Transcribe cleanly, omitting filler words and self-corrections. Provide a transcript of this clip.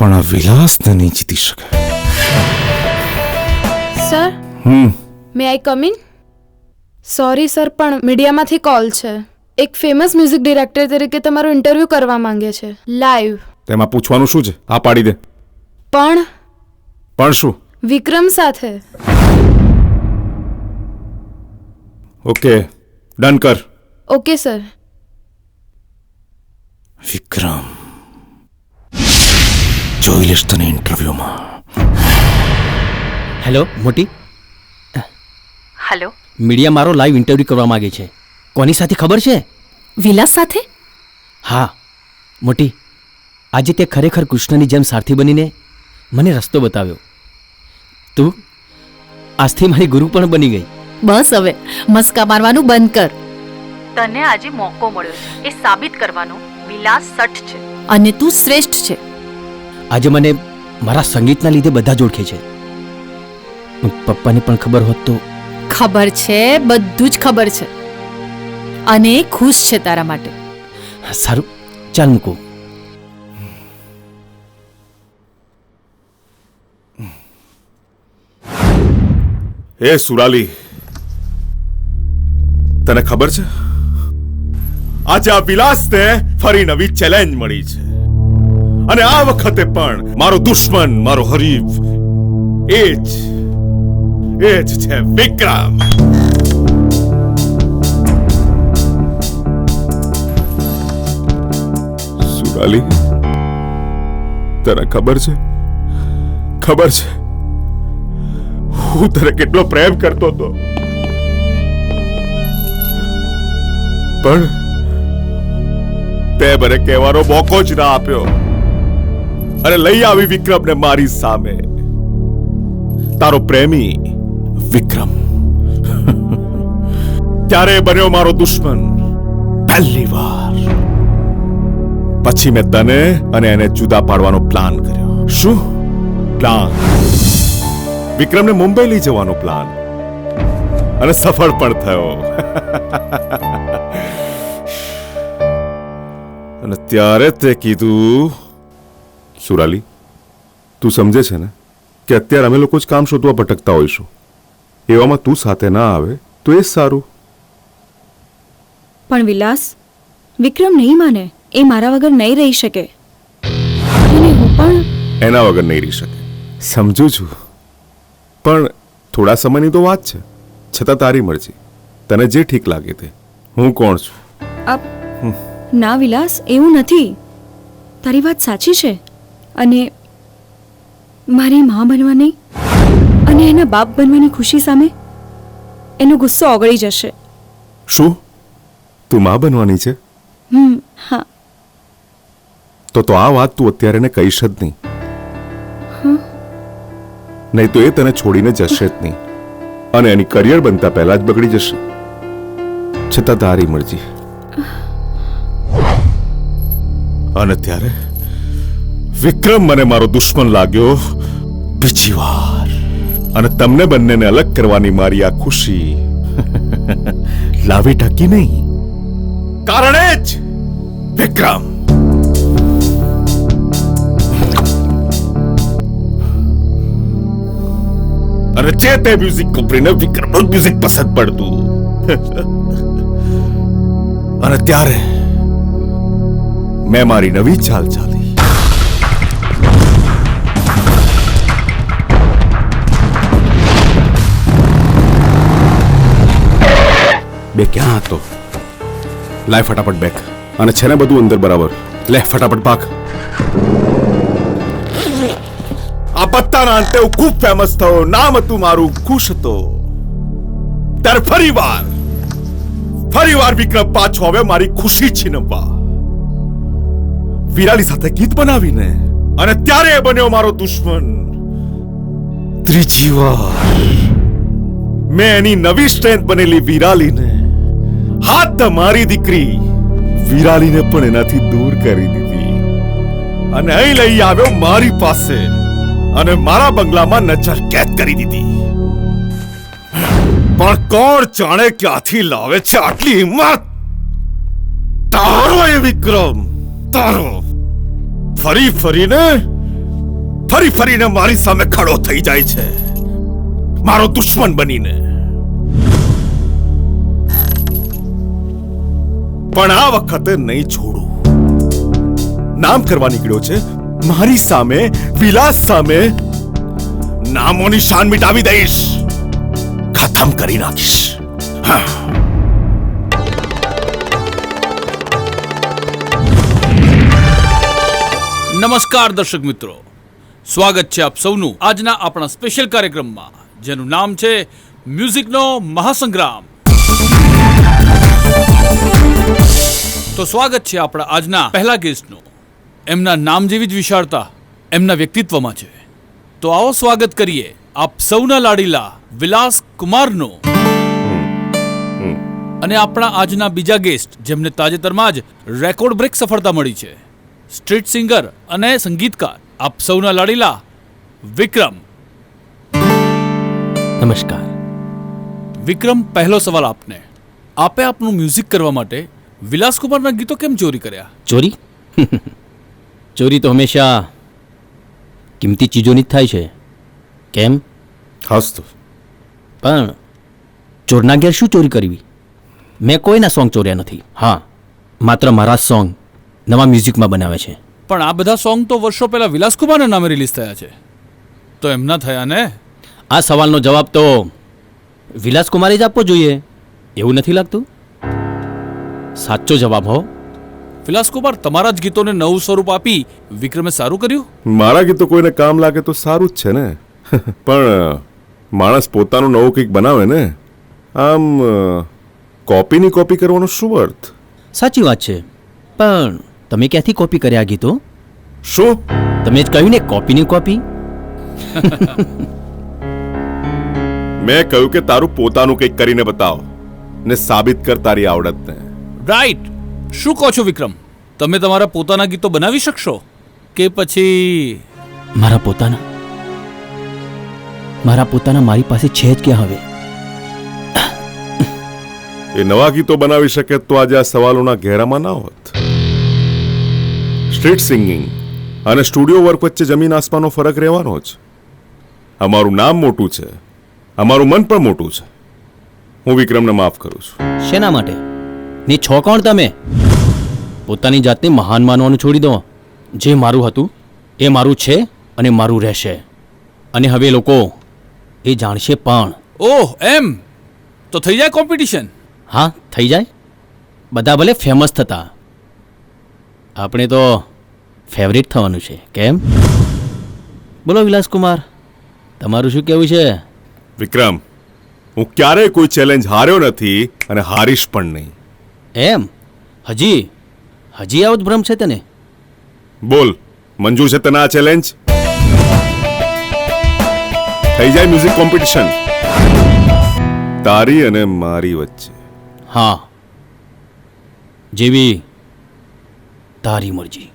પણ આ વિલાસને નહીં જીતી શકે. Sir may I come in? Sorry sir, પણ મીડિયામાંથી કોલ છે. એક ફેમસ મ્યુઝિક ડિરેક્ટર તરીકે તમારો ઇન્ટરવ્યૂ કરવા માંગે છે લાઈવ. તેમાં પૂછવાનું શું છે? આ પાડી દે. પણ શું? વિક્રમ સાથે. ઓકે, ડન કર. Okay sir. વિક્રમ, જોઈ લેશ તને ઇન્ટરવ્યુમાં. હેલો મોટી. હેલો, મીડિયા મારો લાઈવ ઇન્ટરવ્યૂ કરવા માંગે છે. કોની સાથે ખબર છે? વિલાસ સાથે? હા મોટી, આજે તે ખરેખર કૃષ્ણની જેમ સારથી બનીને મને રસ્તો બતાવ્યો. તું આજથી મારી ગુરુ પણ બની ગઈ. બસ હવે મસ્કા મારવાનું બંધ કર. તને આજે મોકો મળ્યો છે એ સાબિત કરવાનો. વિલાસ સઠ છે અને તું શ્રેષ્ઠ છે. આજે મને મારા સંગીતના લીધે બધા જ ઓળખે છે. પપ્પાને પણ ખબર હોત તો? ખબર છે, બધું જ ખબર છે અને એ ખુશ છે તારા માટે. સારું, ચાલ મૂકું. એ સુરાલી, તને ખબર છે આજે આ વિલાસને ફરી નવી ચેલેન્જ મળી છે અને આ વખતે પણ મારો દુશ્મન, મારો હરીફ એ જ છે વિક્રમ. સુરાલી, તને ખબર છે હું તને કેટલો પ્રેમ કરતો હતો, પણ તે મને કહેવાનો મોકો જ ના આપ્યો અને લઈ આવી વિક્રમને મારી સામે. તારો પ્રેમી વિક્રમ ત્યારે બન્યો મારો દુશ્મન પહેલી વાર. પછી મેં તને અને એને જુદા પાડવાનો પ્લાન કર્યો. શું પ્લાન? વિક્રમને મુંબઈ લઈ જવાનો પ્લાન, અને સફળ પણ થયો. અને ત્યારે તે કીધું, સુરાલી, તું સમજે છે ને કે અત્યારે અમે લોકો જ કામ શોધવા ભટકતા હોઈશું. એવામાં તું સાથે ના આવે તો એ જ સારું. પણ વિલાસ, વિક્રમ નહીં માને. એ મારા વગર નહીં રહી શકે અને હું પણ એના વગર નહીં રહી શકે. સમજુ છું, પણ થોડા સમયની તો વાત છે. છતાં તારી મરજી, તને જે ઠીક લાગે તે. હું કોણ છું? ના વિલાસ, એવું નથી. તારી વાત સાચી છે અને મારી માં બનવાની અને એના બાપ બનવાની ખુશી સામે એનો ગુસ્સો ઓગળી જશે. શું તું માં બનવાની છે? હા. તો આ વાત તું અત્યારે એને કહીશ જ નહીં. નહીં તો એ તને છોડીને જશે જ નહીં અને એની કરિયર બનતા પહેલા જ બગડી જશે. છતાં તારી મરજી. અને ત્યારે વિક્રમ મને મારો દુશ્મન લાગ્યો બીજી વાર, અને તમને બંનેને અલગ કરવાની મારી આ ખુશી લાવી ટકી નહીં. કારણે જ વિક્રમ. અને જે તે મ્યુઝિક કંપનીને વિક્રમનું મ્યુઝિક પસંદ પડતું. અને ત્યારે મેં મારી નવી ચાલ ચાલી. બે ક્યાં હતો? લાય ફટાફટ બેક. અને છે ને બધું અંદર બરાબર? લે ફટાફટ પાક. આ પત્તાના અંતે હું ખૂબ ફેમસ થયો. નામ હતું મારું ખુશ હતો. ત્યારે ફરીવાર વિક્રમ પાછો હવે મારી ખુશી છીનવવા. વિરાલી સાથે ગીત બનાવીને. અને ત્યારે એ બન્યો મારો દુશ્મન ત્રીજી વાર. મેં એની નવી સ્ટ્રેન્થ બનેલી વિરાલીને, હાથ મારી દીકરી વિરાલીને પણ એનાથી દૂર કરી દીધી અને અહીં લઈ આવ્યો મારી પાસે અને મારા બંગલામાં નજર કેદ કરી દીધી. પણ કોણ જાણે ક્યાંથી લાવે છે આટલી હિંમત? તારો એ વિક્રમ, તારો. ફરીને ફરી ફરીને મારી સામે ખડો થઈ જાય છે, મારો દુશ્મન બનીને. પણ આ વખતે નહીં છોડું. નામ કરવા નીકળ્યો છે મારી સામે, વિલાસ સામે. નામો નિશાન મિટાવી દઈશ, ખતમ કરી નાખીશ. હા. નમસ્કાર દર્શક મિત્રો, સ્વાગત છે આપ સૌનું આજના આપણા સ્પેશિયલ કાર્યક્રમમાં, જેનું નામ છે મ્યુઝિકનો મહાસંગ્રામ. તો સ્વાગત છે આપણા આજના પહેલા ગેસ્ટનું. એમના નામ જેવી જ વિશાળતા એમના વ્યક્તિત્વમાં છે. તો આવો સ્વાગત કરીએ આપ સૌના લાડીલા વિલાસ કુમારનું. અને આપણા આજના બીજા ગેસ્ટ, જેમને તાજેતરમાં જ રેકોર્ડ બ્રેક સફળતા મળી છે, સ્ટ્રીટ સિંગર અને સંગીતકાર આપ સૌના લાડીલા વિક્રમ. નમસ્કાર. વિક્રમ, પહેલો સવાલ આપને. આપે આપનું મ્યુઝિક કરવા માટે વિલાસકુમારના ગીતો કેમ ચોરી કર્યા? ચોરી? ચોરી તો હંમેશા કિંમતી ચીજોની જ થાય છે. કેમ? ખાસ તો પણ ચોરના ઘેર શું ચોરી કરવી? મેં કોઈના સોંગ ચોર્યા નથી. હા, માત્ર મારા સોંગ નવા મ્યુઝિકમાં બનાવે છે. પણ આ બધા સોંગ તો વર્ષો પહેલા વિલાસકુમારના નામે રિલીઝ થયા છે, તો એમના થયા ને? આ સવાલનો જવાબ તો વિલાસ કુમારે જ આપવો જોઈએ, એવું નથી લાગતું? સાચો જવાબ હો. વિલાસકુમાર, તમારા જ ગીતોને નવું સ્વરૂપ આપી વિક્રમે સારું કર્યું. મારા ગીતો કોઈને કામ લાગે તો સારું જ છે ને. પણ માણસ પોતાનું નવું કંઈક બનાવે ને, આમ કોપીની કોપી કરવાનો શું અર્થ? સાચી વાત છે, પણ તમે ક્યાંથી કોપી કર્યા આ ગીતો? શું? તમે જ કહ્યું ને, કોપીની કોપી. મેં કહ્યું કે તારું પોતાનું કંઈક કરીને બતાવ ને સાબિત કર તારી આવડતને. રાઈટ. શું કહો છો વિક્રમ? તમે તમારા પોતાના ગીતો બનાવી શકશો કે પછી? મારા પોતાના મારી પાસે છે જ ક્યાં હવે? એ નવા ગીતો બનાવી શકે તો આજે આ સવાલોના ઘેરામાં ના હોત. સ્ટ્રીટ સિંગિંગ અને સ્ટુડિયો વર્ક વચ્ચે જમીન આસમાનનો ફરક રહેવાનો જ. અમારું નામ મોટું છે, અમારું મન પણ મોટું છે. હું વિક્રમને માફ કરું છું. શેના માટે? ને છો કોણ તમે? પોતાની જાતને મહાન માનવાનું છોડી દો. જે મારું હતું એ મારું છે અને મારું રહેશે. અને હવે લોકો એ જાણશે પણ. ઓહ, એમ તો થઈ જાય કોમ્પિટિશન. હા, થઈ જાય. બધા ભલે ફેમસ થતા, આપણે તો ફેવરિટ થવાનું છે. કેમ? બોલો વિલાસકુમાર, તમારું શું કહેવું છે? વિક્રમ, હું ક્યારેય કોઈ ચેલેન્જ હાર્યો નથી અને હારીશ પણ નહીં. એમ? હજી આવો જ ભ્રમ છે તને? બોલ, મંજૂર છે તને આ ચેલેન્જ? થઈ જાય મ્યુઝિક કોમ્પિટિશન તારી અને મારી વચ્ચે. હા, જેવી તારી મરજી.